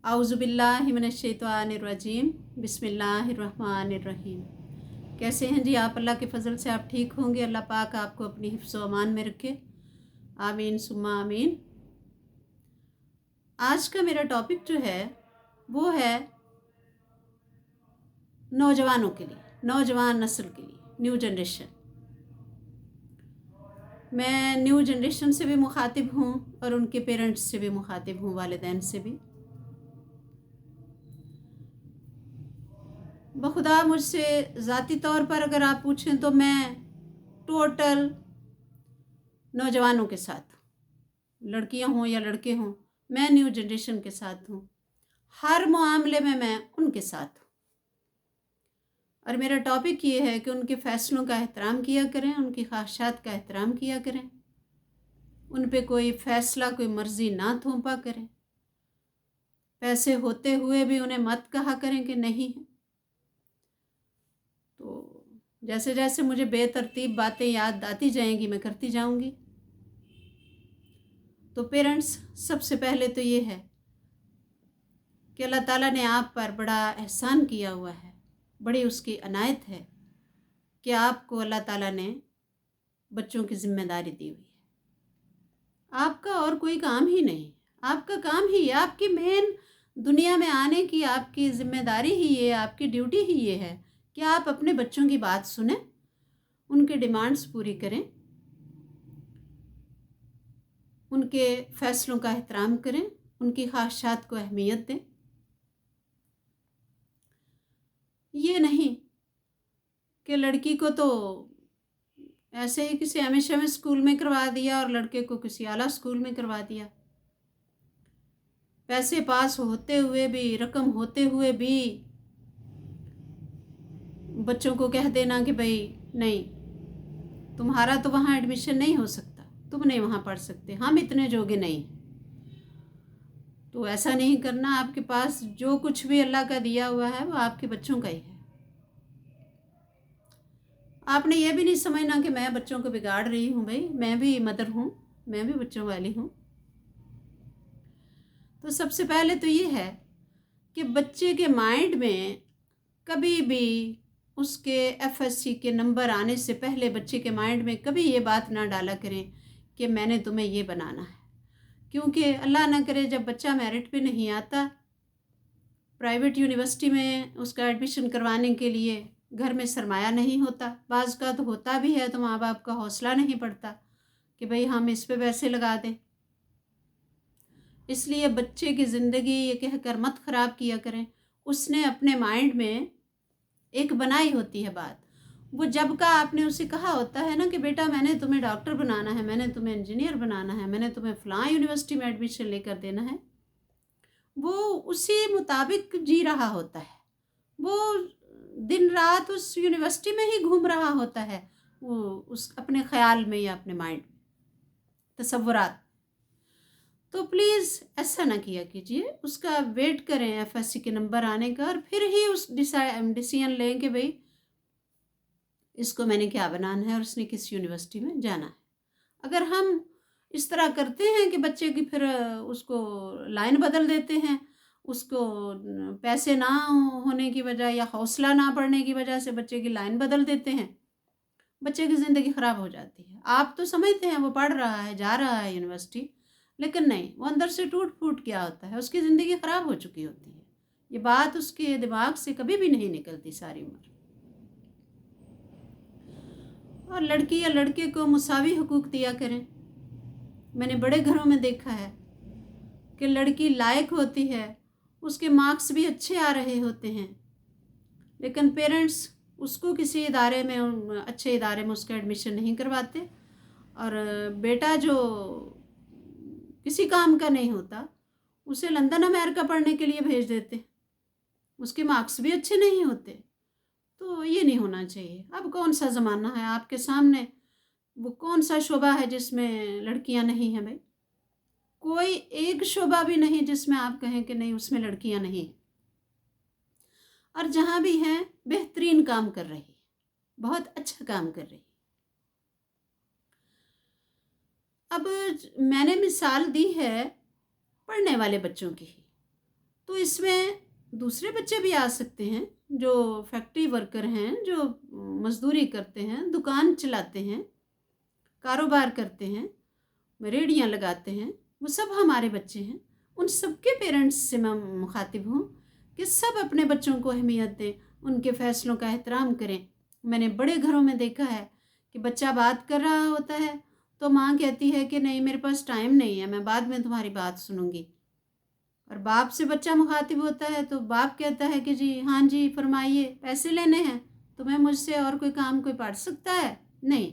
आउज़ुबिल्लाहि मिनश्शैतानिर्रजीम बिस्मिल्लाहिर्रहमानिर्रहीम। कैसे हैं जी आप? अल्लाह के फ़ज़ल से आप ठीक होंगे। अल्लाह पाक आपको अपनी हिफ्ज़ व अमान में रखे, आमीन सुम्मा आमीन। आज का मेरा टॉपिक जो है वो है नौजवानों के लिए, नौजवान नस्ल के लिए, न्यू जनरेशन। मैं न्यू जनरेशन से भी मुखातिब हूँ और उनके पेरेंट्स से भी मुखातिब हूँ, वालिदैन से भी। बखुदा मुझसे ज़ाती तौर पर अगर आप पूछें तो मैं टोटल नौजवानों के साथ हूँ, लड़कियाँ हों या लड़के हों, मैं न्यू जनरेशन के साथ हूँ। हर मामले में मैं उनके साथ हूँ। और मेरा टॉपिक ये है कि उनके फ़ैसलों का एहतराम किया करें, उनकी ख्वाहिशात का एहतराम किया करें, उन पे कोई फ़ैसला, कोई मर्ज़ी ना थोपा करें। पैसे होते हुए भी उन्हें मत कहा करें कि नहीं है। तो जैसे जैसे मुझे बेतरतीब बातें याद आती जाएंगी मैं करती जाऊंगी। तो पेरेंट्स, सबसे पहले तो ये है कि अल्लाह ताला ने आप पर बड़ा एहसान किया हुआ है, बड़ी उसकी अनायत है कि आपको अल्लाह ताला ने बच्चों की जिम्मेदारी दी हुई है। आपका और कोई काम ही नहीं, आपका काम ही, आपकी मेन दुनिया में आने की आपकी जिम्मेदारी ही ये, आपकी ड्यूटी ही ये है कि आप अपने बच्चों की बात सुनें, उनके डिमांड्स पूरी करें, उनके फ़ैसलों का एहतराम करें, उनकी ख्वाहिशात को अहमियत दें। ये नहीं कि लड़की को तो ऐसे ही किसी हमेशा में स्कूल में करवा दिया और लड़के को किसी आला स्कूल में करवा दिया। पैसे पास होते हुए भी, रकम होते हुए भी बच्चों को कह देना कि भाई नहीं, तुम्हारा तो वहाँ एडमिशन नहीं हो सकता, तुम नहीं वहाँ पढ़ सकते, हम इतने जोगे नहीं। तो ऐसा नहीं करना। आपके पास जो कुछ भी अल्लाह का दिया हुआ है वो आपके बच्चों का ही है। आपने ये भी नहीं समझना कि मैं बच्चों को बिगाड़ रही हूँ। भाई, मैं भी मदर हूँ, मैं भी बच्चों वाली हूँ। तो सबसे पहले तो ये है कि बच्चे के माइंड में कभी भी उसके एफएससी के नंबर आने से पहले बच्चे के माइंड में कभी ये बात ना डाला करें कि मैंने तुम्हें ये बनाना है। क्योंकि अल्लाह ना करे जब बच्चा मेरिट पे नहीं आता, प्राइवेट यूनिवर्सिटी में उसका एडमिशन करवाने के लिए घर में सरमाया नहीं होता, बाज़ का तो होता भी है, तो माँ बाप का हौसला नहीं पड़ता कि भाई हम इस पे पैसे लगा दें। इसलिए बच्चे की ज़िंदगी ये कहकर मत ख़राब किया करें। उसने अपने माइंड में एक बनाई होती है बात, वो जब का आपने उसे कहा होता है ना कि बेटा मैंने तुम्हें डॉक्टर बनाना है, मैंने तुम्हें इंजीनियर बनाना है, मैंने तुम्हें फ़लाँ यूनिवर्सिटी में एडमिशन लेकर देना है, वो उसी मुताबिक जी रहा होता है। वो दिन रात उस यूनिवर्सिटी में ही घूम रहा होता है, वो उस अपने ख़्याल में या अपने माइंड में, तसव्वुरात। तो प्लीज़ ऐसा ना किया कीजिए। उसका वेट करें एफएससी के नंबर आने का और फिर ही उस डिसीजन लें कि भाई इसको मैंने क्या बनाना है और उसने किस यूनिवर्सिटी में जाना है। अगर हम इस तरह करते हैं कि बच्चे की फिर उसको लाइन बदल देते हैं, उसको पैसे ना होने की वजह या हौसला ना पड़ने की वजह से बच्चे की लाइन बदल देते हैं, बच्चे की ज़िंदगी ख़राब हो जाती है। आप तो समझते हैं वो पढ़ रहा है, जा रहा है यूनिवर्सिटी, लेकिन नहीं, वो अंदर से टूट फूट गया होता है, उसकी ज़िंदगी ख़राब हो चुकी होती है। ये बात उसके दिमाग से कभी भी नहीं निकलती सारी उम्र। और लड़की या लड़के को मुसावी हुकूक दिया करें। मैंने बड़े घरों में देखा है कि लड़की लायक होती है, उसके मार्क्स भी अच्छे आ रहे होते हैं, लेकिन पेरेंट्स उसको किसी इदारे में, अच्छे इदारे में उसका एडमिशन नहीं करवाते, और बेटा जो किसी काम का नहीं होता उसे लंदन अमेरिका पढ़ने के लिए भेज देते, उसके मार्क्स भी अच्छे नहीं होते। तो ये नहीं होना चाहिए। अब कौन सा ज़माना है आपके सामने, वो कौन सा शोबा है जिसमें लड़कियां नहीं हैं? भाई, कोई एक शोबा भी नहीं जिसमें आप कहें कि नहीं उसमें लड़कियां नहीं। और जहाँ भी हैं बेहतरीन काम कर रही, बहुत अच्छा काम कर रही। अब मैंने मिसाल दी है पढ़ने वाले बच्चों की ही, तो इसमें दूसरे बच्चे भी आ सकते हैं जो फैक्ट्री वर्कर हैं, जो मजदूरी करते हैं, दुकान चलाते हैं, कारोबार करते हैं, रेहड़ियाँ लगाते हैं, वो सब हमारे बच्चे हैं। उन सबके पेरेंट्स से मैं मुखातिब हूँ कि सब अपने बच्चों को अहमियत दें, उनके फ़ैसलों का एहतराम करें। मैंने बड़े घरों में देखा है कि बच्चा बात कर रहा होता है तो माँ कहती है कि नहीं, मेरे पास टाइम नहीं है, मैं बाद में तुम्हारी बात सुनूंगी। और बाप से बच्चा मुखातिब होता है तो बाप कहता है कि जी हाँ जी फरमाइए, पैसे लेने हैं, तुम्हें मुझसे और कोई काम कोई पड़ सकता है? नहीं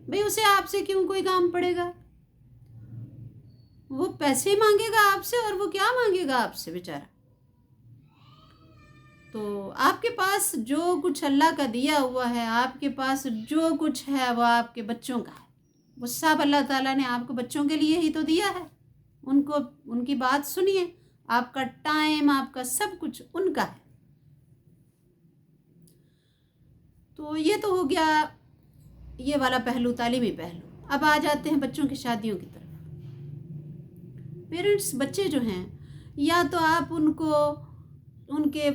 भाई, उसे आपसे क्यों कोई काम पड़ेगा? वो पैसे मांगेगा आपसे, और वो क्या मांगेगा आपसे बेचारा। तो आपके पास जो कुछ अल्लाह का दिया हुआ है, आपके पास जो कुछ है वो आपके बच्चों का है। वो सब अल्लाह ताला ने आपको बच्चों के लिए ही तो दिया है। उनको, उनकी बात सुनिए। आपका टाइम, आपका सब कुछ उनका है। तो ये तो हो गया ये वाला पहलू, तालीमी पहलू। अब आ जाते हैं बच्चों की शादियों की तरफ। पेरेंट्स, बच्चे जो हैं, या तो आप उनको उनके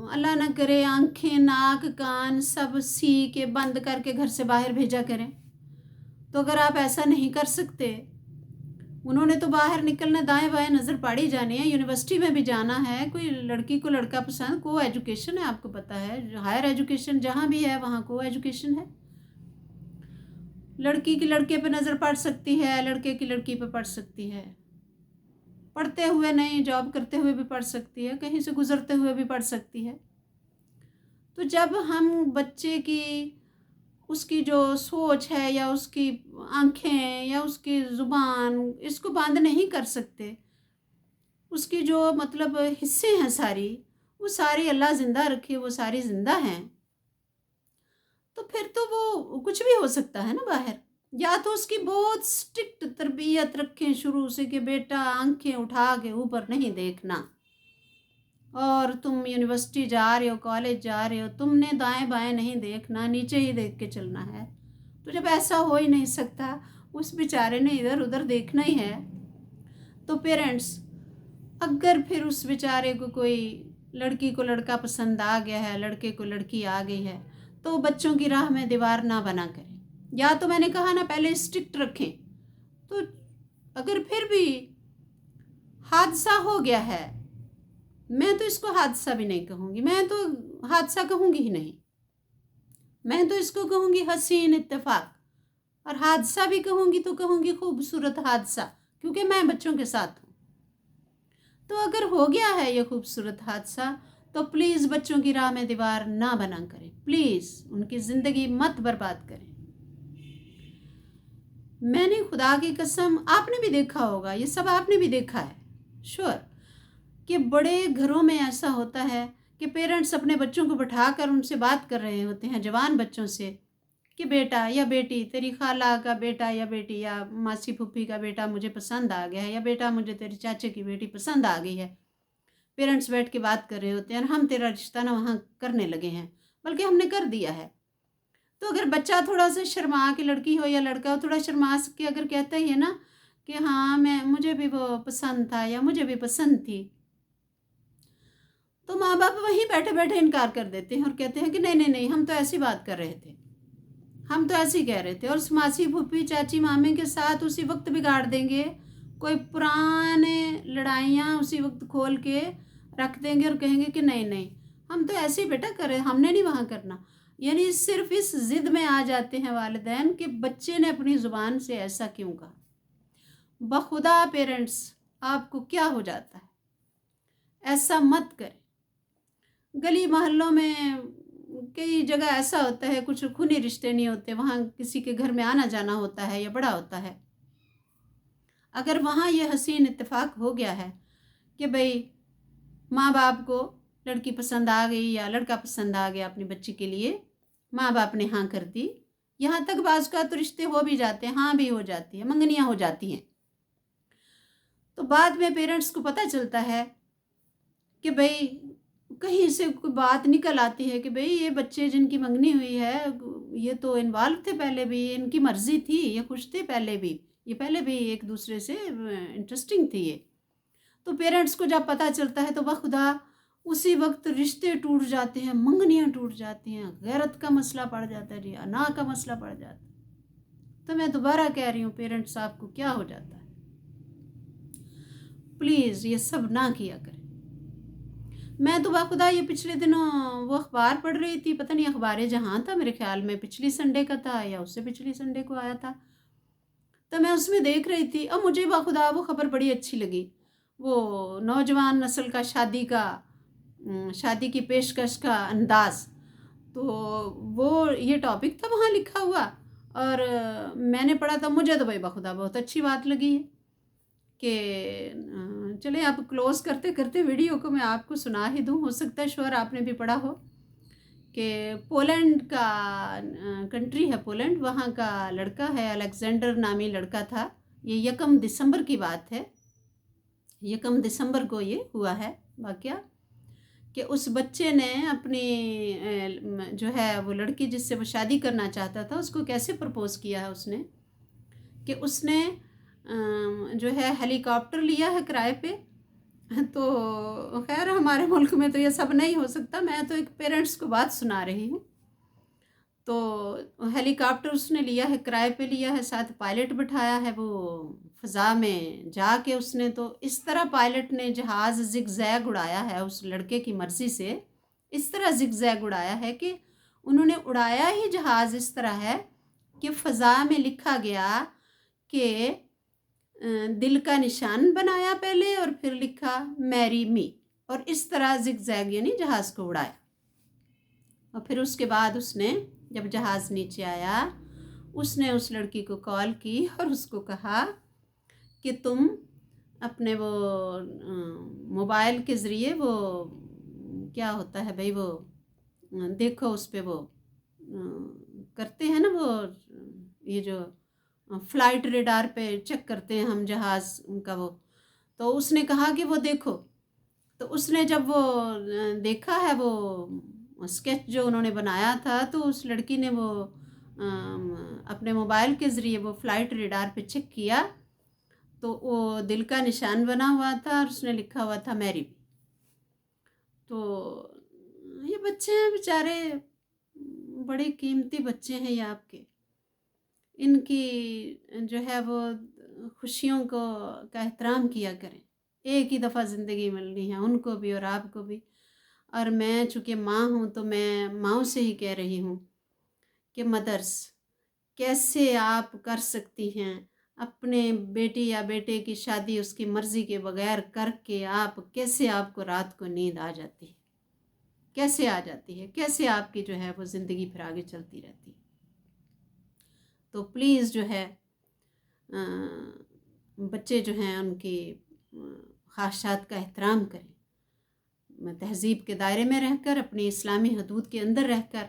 अल्लाह ना करे आंखें, नाक, कान सब सी के बंद करके घर से बाहर भेजा करें। तो अगर आप ऐसा नहीं कर सकते, उन्होंने तो बाहर निकलना, दाएं बाएं नज़र पाड़ी जानी है, यूनिवर्सिटी में भी जाना है, कोई लड़की को लड़का पसंद, को एजुकेशन है, आपको पता है, हायर एजुकेशन जहाँ भी है वहाँ को एजुकेशन है। लड़की की लड़के पे नज़र पड़ सकती है, लड़के की लड़की पे पड़ सकती है। पढ़ते हुए नहीं, जॉब करते हुए भी पढ़ सकती है, कहीं से गुजरते हुए भी पढ़ सकती है। तो जब हम बच्चे की उसकी जो सोच है, या उसकी आंखें, या उसकी ज़ुबान, इसको बंद नहीं कर सकते, उसकी जो मतलब हिस्से हैं सारी, वो सारी अल्लाह ज़िंदा रखे, वो सारी ज़िंदा हैं, तो फिर तो वो कुछ भी हो सकता है ना बाहर। या तो उसकी बहुत स्ट्रिक्ट तरबियत रखें शुरू से कि बेटा आंखें उठा के ऊपर नहीं देखना, और तुम यूनिवर्सिटी जा रहे हो, कॉलेज जा रहे हो, तुमने दाएं बाएं नहीं देखना, नीचे ही देख के चलना है। तो जब ऐसा हो ही नहीं सकता, उस बेचारे ने इधर उधर देखना ही है, तो पेरेंट्स, अगर फिर उस बेचारे को कोई लड़की को लड़का पसंद आ गया है, लड़के को लड़की आ गई है, तो बच्चों की राह में दीवार ना बना करें। या तो मैंने कहा ना, पहले स्ट्रिक्ट रखें। तो अगर फिर भी हादसा हो गया है, मैं तो इसको हादसा भी नहीं कहूँगी, मैं तो हादसा कहूँगी ही नहीं, मैं तो इसको कहूँगी हसीन इत्तेफाक। और हादसा भी कहूँगी तो कहूँगी खूबसूरत हादसा, क्योंकि मैं बच्चों के साथ हूँ। तो अगर हो गया है ये खूबसूरत हादसा, तो प्लीज़ बच्चों की राह में दीवार ना बना करें, प्लीज़ उनकी ज़िंदगी मत बर्बाद करें। मैंने खुदा की कसम, आपने भी देखा होगा, ये सब आपने भी देखा है श्योर, कि बड़े घरों में ऐसा होता है कि पेरेंट्स अपने बच्चों को बैठाकर उनसे बात कर रहे होते हैं, जवान बच्चों से, कि बेटा या बेटी, तेरी खाला का बेटा या बेटी, या मासी फूफी का बेटा मुझे पसंद आ गया है, या बेटा मुझे तेरे चाचे की बेटी पसंद आ गई है। पेरेंट्स बैठ के बात कर रहे होते हैं, और हम तेरा रिश्ता ना वहाँ करने लगे हैं, बल्कि हमने कर दिया है। तो अगर बच्चा थोड़ा सा शर्मा के, लड़की हो या लड़का हो, थोड़ा शर्मा के अगर कहता ही है ना कि हाँ मुझे भी वो पसंद था, या मुझे भी पसंद थी, तो माँ बाप वहीं बैठे बैठे इनकार कर देते हैं और कहते हैं कि नहीं नहीं नहीं, हम तो ऐसी बात कर रहे थे, हम तो ऐसे ही कह रहे थे। और मासी फूफी चाची मामे के साथ उसी वक्त बिगाड़ देंगे, कोई पुराने लड़ाइयाँ उसी वक्त खोल के रख देंगे और कहेंगे कि नहीं नहीं, हम तो ऐसे ही बेटा कर रहे, हमने नहीं वहाँ करना। यानी सिर्फ इस ज़िद में आ जाते हैं वालिदैन कि बच्चे ने अपनी ज़ुबान से ऐसा क्यों कहा। बखुदा पेरेंट्स, आपको क्या हो जाता है? ऐसा मत करें। गली मोहल्लों में कई जगह ऐसा होता है, कुछ खूनी रिश्ते नहीं होते, वहाँ किसी के घर में आना जाना होता है या बड़ा होता है। अगर वहाँ ये हसीन इत्तेफाक हो गया है कि भाई माँ बाप को लड़की पसंद आ गई या लड़का पसंद आ गया अपनी बच्ची के लिए, माँ बाप ने हाँ कर दी, यहाँ तक बाज़ का तो रिश्ते हो भी जाते हैं, हाँ भी हो जाती है, मंगनियाँ हो जाती हैं। तो बाद में पेरेंट्स को पता चलता है कि भाई कहीं से कोई बात निकल आती है कि भाई ये बच्चे जिनकी मंगनी हुई है, ये तो इन्वॉल्व थे पहले भी, इनकी मर्ज़ी थी, ये खुश थे पहले भी, ये पहले भी एक दूसरे से इंटरेस्टिंग थी ये। تو پیرنٹس کو جب پتہ چلتا ہے تو بخدا اسی وقت رشتے ٹوٹ جاتے ہیں، منگنیاں ٹوٹ جاتی ہیں، غیرت کا مسئلہ پڑ جاتا ہے جی، انا کا مسئلہ پڑ جاتا ہے۔ تو میں دوبارہ کہہ رہی ہوں پیرنٹس آپ کو کیا ہو جاتا ہے، پلیز یہ سب نہ کیا کریں۔ میں تو باخدا یہ پچھلے دنوں وہ اخبار پڑھ رہی تھی، پتہ نہیں اخبار جہاں تھا، میرے خیال میں پچھلی سنڈے کا تھا یا اس سے پچھلی سنڈے کو آیا تھا، تو میں اس میں دیکھ رہی تھی اور مجھے باخدا وہ خبر بڑی اچھی لگی۔ وہ نوجوان نسل کا شادی کی پیشکش کا انداز، تو وہ یہ ٹاپک تھا وہاں لکھا ہوا، اور میں نے پڑھا تھا، مجھے تو بھائی بخدا بہت اچھی بات لگی ہے کہ چلیں اب کلوز کرتے کرتے ویڈیو کو میں آپ کو سنا ہی دوں، ہو سکتا ہے شور آپ نے بھی پڑھا ہو کہ پولینڈ کا کنٹری ہے پولینڈ، وہاں کا لڑکا ہے الیگزینڈر نامی لڑکا تھا، یہ 1 دسمبر کی بات ہے، 1 دسمبر کو یہ ہوا ہے واقعہ کہ اس بچے نے اپنی جو ہے وہ لڑکی جس سے وہ شادی کرنا چاہتا تھا اس کو کیسے پرپوز کیا ہے اس نے کہ اس نے جو ہے ہیلی کاپٹر لیا ہے کرائے پہ، تو خیر ہمارے ملک میں تو یہ سب نہیں ہو سکتا، میں تو ایک پیرنٹس کو بات سنا رہی ہوں، تو ہیلی کاپٹر اس نے لیا ہے کرائے پہ لیا ہے، ساتھ پائلٹ بٹھایا ہے، وہ فضا میں جا کے اس نے تو اس طرح پائلٹ نے جہاز زگ زیگ اڑایا ہے اس لڑکے کی مرضی سے، اس طرح زگ زیگ اڑایا ہے کہ انہوں نے اڑایا ہی جہاز اس طرح ہے کہ فضا میں لکھا گیا کہ دل کا نشان بنایا پہلے اور پھر لکھا میری می، اور اس طرح زگ زیگ یعنی جہاز کو اڑایا، اور پھر اس کے بعد اس نے جب جہاز نیچے آیا اس نے اس لڑکی کو کال کی اور اس کو کہا کہ تم اپنے وہ موبائل کے ذریعے وہ کیا ہوتا ہے بھائی وہ دیکھو اس پہ وہ کرتے ہیں نا وہ یہ جو فلائٹ ریڈار پہ چیک کرتے ہیں ہم جہاز کا وہ، تو اس نے کہا کہ وہ دیکھو، تو اس نے جب وہ دیکھا ہے وہ اسکیچ جو انہوں نے بنایا تھا، تو اس لڑکی نے وہ اپنے موبائل کے ذریعے وہ فلائٹ ریڈار پہ چیک کیا تو وہ دل کا نشان بنا ہوا تھا اور اس نے لکھا ہوا تھا میری۔ تو یہ بچے ہیں بیچارے، بڑے قیمتی بچے ہیں یہ آپ کے، ان کی جو ہے وہ خوشیوں کا احترام کیا کریں، ایک ہی دفعہ زندگی ملنی ہے ان کو بھی اور آپ کو بھی، اور میں چونکہ ماں ہوں تو میں ماؤں سے ہی کہہ رہی ہوں کہ مدرس کیسے آپ کر سکتی ہیں اپنے بیٹی یا بیٹے کی شادی اس کی مرضی کے بغیر کر کے، آپ کیسے آپ کو رات کو نیند آ جاتی ہے، کیسے آ جاتی ہے، کیسے آپ کی جو ہے وہ زندگی پھر آگے چلتی رہتی ہے۔ تو پلیز جو ہے بچے جو ہیں ان کی خواہشات کا احترام کریں، تہذیب کے دائرے میں رہ کر، اپنی اسلامی حدود کے اندر رہ کر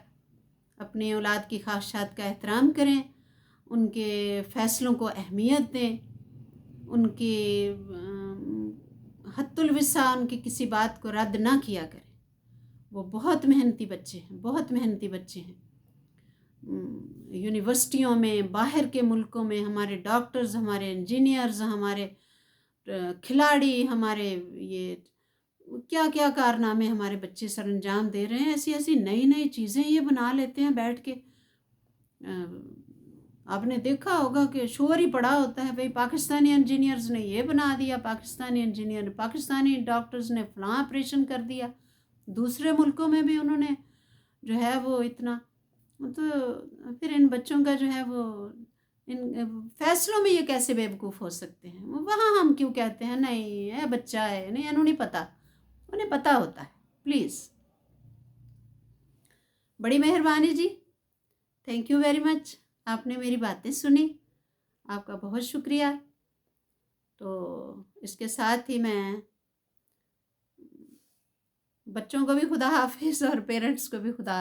اپنی اولاد کی خواہشات کا احترام کریں، ان کے فیصلوں کو اہمیت دیں، ان کی حد الوسع ان کی کسی بات کو رد نہ کیا کریں، وہ بہت محنتی بچے ہیں، بہت محنتی بچے ہیں، یونیورسٹیوں میں، باہر کے ملکوں میں ہمارے ڈاکٹرز، ہمارے انجینئرز، ہمارے کھلاڑی، ہمارے یہ کیا کیا کارنامے ہمارے بچے سر انجام دے رہے ہیں، ایسی ایسی نئی نئی چیزیں یہ بنا لیتے ہیں بیٹھ کے، آپ نے دیکھا ہوگا کہ شور ہی پڑا ہوتا ہے بھئی پاکستانی انجینئرز نے یہ بنا دیا، پاکستانی ڈاکٹرز نے فلاں آپریشن کر دیا، دوسرے ملکوں میں بھی انہوں نے جو ہے وہ اتنا، تو پھر ان بچوں کا جو ہے وہ ان فیصلوں میں یہ کیسے بیوقوف ہو سکتے ہیں، وہاں ہم کیوں کہتے ہیں نہیں بچہ ہے، نہیں انہوں نہیں پتہ، انہیں پتہ ہوتا ہے۔ پلیز، بڑی مہربانی جی، تھینک یو ویری مچ، آپ نے میری باتیں سنی، آپ کا بہت شکریہ۔ تو اس کے ساتھ ہی میں بچوں کو بھی خدا حافظ اور پیرنٹس کو بھی خدا